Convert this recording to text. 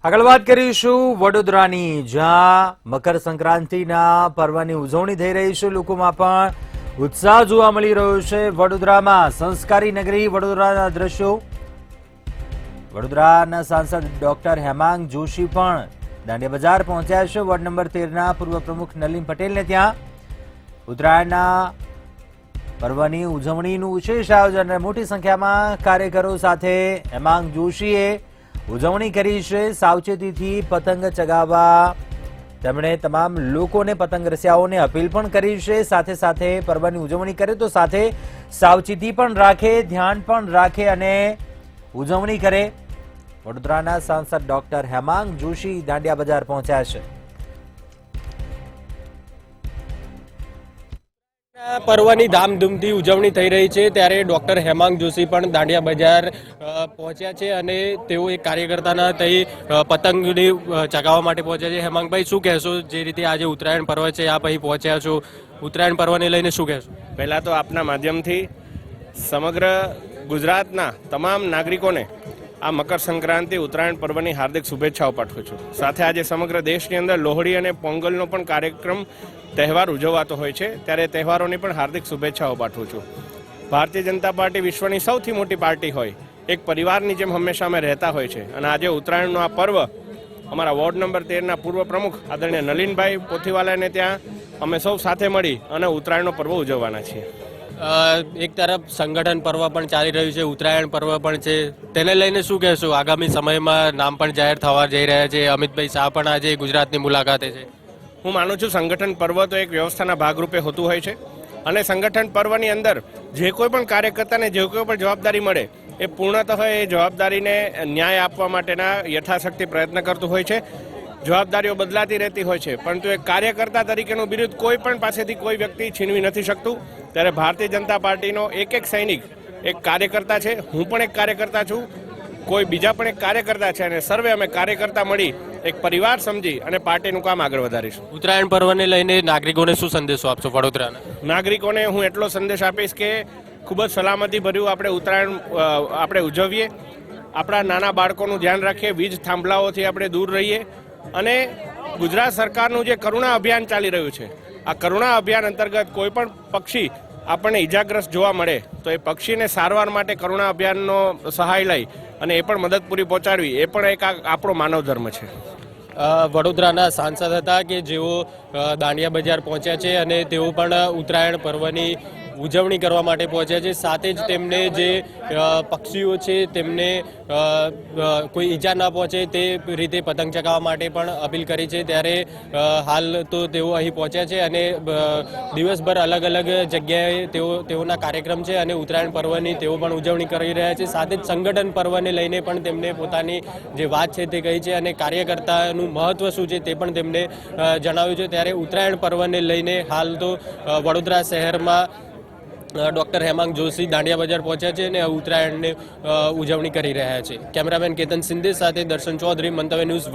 આગળ વાત કરીશું વડોદરાની, જ્યાં મકર સંક્રાંતિના પર્વની ઉજવણી થઈ રહી છે. લોકોમાં પણ ઉત્સાહ જોવા મળી રહ્યો છે. વડોદરામાં સંસ્કારી નગરી વડોદરાના દ્રશ્યો. વડોદરાના સાંસદ ડોક્ટર હેમાંગ જોશી પણ દાંડિયા બજાર પહોંચ્યા છે. વોર્ડ નંબર 13ના પૂર્વ પ્રમુખ નલિન પટેલને ત્યાં ઉત્તરાયણના પર્વની ઉજવણીનું વિશેષ આયોજન અને મોટી સંખ્યામાં કાર્યકરો સાથે હેમાંગ જોશીએ ઉજવણી કરી છે. સાવચેતીથી પતંગ ચગાવવા તેમણે તમામ લોકોને, પતંગ રસિયાઓને અપીલ પણ કરી છે. સાથે સાથે પર્વની ઉજવણી કરે તો સાથે સાવચેતી પણ રાખે, ધ્યાન પણ રાખે અને ઉજવણી કરે. વડોદરાના સાંસદ ડોક્ટર હેમાંગ જોશી દાંડિયા બજાર પહોંચ્યા છે. પર્વની ધામધૂમથી ઉજવણી થઈ રહી છે, ત્યારે ડોક્ટર હેમાંગ જોશી પણ દાંડિયા બજાર પહોંચ્યા છે અને તેઓ એક કાર્યકર્તાના તઈ પતંગની ચગાવવા માટે પહોંચ્યા છે. હેમાંગભાઈ, શું કહેશો? જે રીતે આજે ઉત્તરાયણ પર્વ છે, આપ અહીં પહોંચ્યા છો, ઉત્તરાયણ પર્વને લઈને શું કહેશો? પહેલાં તો આપના માધ્યમથી સમગ્ર ગુજરાતના તમામ નાગરિકોને આ મકર સંક્રાંતિ ઉત્તરાયણ પર્વની હાર્દિક શુભેચ્છાઓ પાઠવું છું. સાથે આજે સમગ્ર દેશની અંદર લોહડી અને પોંગલનો પણ કાર્યક્રમ તહેવાર ઉજવાતો હોય છે, ત્યારે તહેવારોની પણ હાર્દિક શુભેચ્છાઓ પાઠવું છું. ભારતીય જનતા પાર્ટી વિશ્વની સૌથી મોટી પાર્ટી હોય, એક પરિવારની જેમ હંમેશા અમે રહેતા હોય છે અને આજે ઉત્તરાયણનો આ પર્વ અમારા વોર્ડ નંબર 13ના પૂર્વ પ્રમુખ આદરણીય નલિનભાઈ પોથીવાલાને ત્યાં અમે સૌ સાથે મળી અને ઉત્તરાયણનો પર્વ ઉજવવાના છીએ. એક તરફ સંગઠન પર્વ પણ ચાલી રહ્યું છે, ઉત્તરાયણ પર્વ પણ છે, તેને લઈને શું કહેશો? આગામી સમયમાં નામ પણ જાહેર થવા જઈ રહ્યા છે. અમિતભાઈ શાહ પણ આજે ગુજરાતની મુલાકાતે છે. હું માનું છું સંગઠન પર્વ તો એક વ્યવસ્થાના ભાગરૂપે હોતું હોય છે અને સંગઠન પર્વની અંદર જે કોઈ પણ કાર્યકર્તાને જે કોઈ પણ જવાબદારી મળે એ પૂર્ણતઃ એ જવાબદારીને ન્યાય આપવા માટેના યથાશક્તિ પ્રયત્ન કરતું હોય છે. જવાબદારીઓ બદલાતી રહેતી હોય છે, પરંતુ એક કાર્યકર્તા તરીકેનું બિરુદ કોઈ પણ પાસેથી કોઈ વ્યક્તિ છીનવી નથી શકતું. ત્યારે ભારતીય જનતા પાર્ટીનો એક સૈનિક એક કાર્યકર્તા છે. હું પણ એક કાર્યકર્તા છું, કોઈ બીજા પણ એક કાર્યકર્તા છે અને સર્વે અમે કાર્યકર્તા મળી એક પરિવાર સમજી અને પાર્ટીનું કામ આગળ વધારીશું. ઉત્તરાયણ પર્વને લઈને નાગરિકોને શું સંદેશો આપશો? વડોદરાના નાગરિકોને હું એટલો સંદેશ આપીશ કે ખૂબ જ સલામતી ભર્યું આપણે ઉત્તરાયણ આપણે ઉજવીએ, આપણા નાના બાળકોનું ધ્યાન રાખીએ, વીજ થાંભલાઓથી આપણે દૂર રહીએ અને ગુજરાત સરકારનું જે કરુણા અભિયાન ચાલી રહ્યું છે, આ કરુણા અભિયાન અંતર્ગત કોઈ પણ પક્ષી આપણને ઈજાગ્રસ્ત જોવા મળે તો એ પક્ષીને સારવાર માટે કરુણા અભિયાનનો સહાય લઈ અને એ પણ મદદ પૂરી પહોંચાડવી એ પણ એક આપણો માનવ ધર્મ છે. વડોદરાના સાંસદ હતા કે જેઓ દાંડિયા બજાર પહોંચ્યા છે અને તેઓ પણ ઉત્તરાયણ પર્વની ઉજવણી કરવા માટે પહોંચ્યા છે. સાથે જ તેમને જે પક્ષીઓ છે તેમને કોઈ ઈજા ના પહોંચે તે રીતે પતંગ ચગાવવા માટે પણ અપીલ કરી છે. ત્યારે હાલ તો તેઓ અહીં પહોંચ્યા છે અને દિવસભર અલગ અલગ જગ્યાએ તેઓના કાર્યક્રમ છે અને ઉત્તરાયણ પર્વની તેઓ પણ ઉજવણી કરી રહ્યા છે. સાથે જ સંગઠન પર્વને લઈને પણ તેમને પોતાની જે વાત છે તે કહી છે અને કાર્યકર્તાનું મહત્વ શું છે તે પણ તેમને જણાવ્યું છે. ત્યારે ઉત્તરાયણ પર્વને લઈને હાલ તો વડોદરા શહેરમાં ડોક્ટર હેમાંગ જોશી દાંડિયા બજાર પહોંચ્યા છે અને ઉત્તરાયણની ઉજવણી કરી રહ્યા છે. કેમેરામેન કેતન સિંધે સાથે દર્શન ચૌધરી, મંતવ્ય ન્યૂઝ.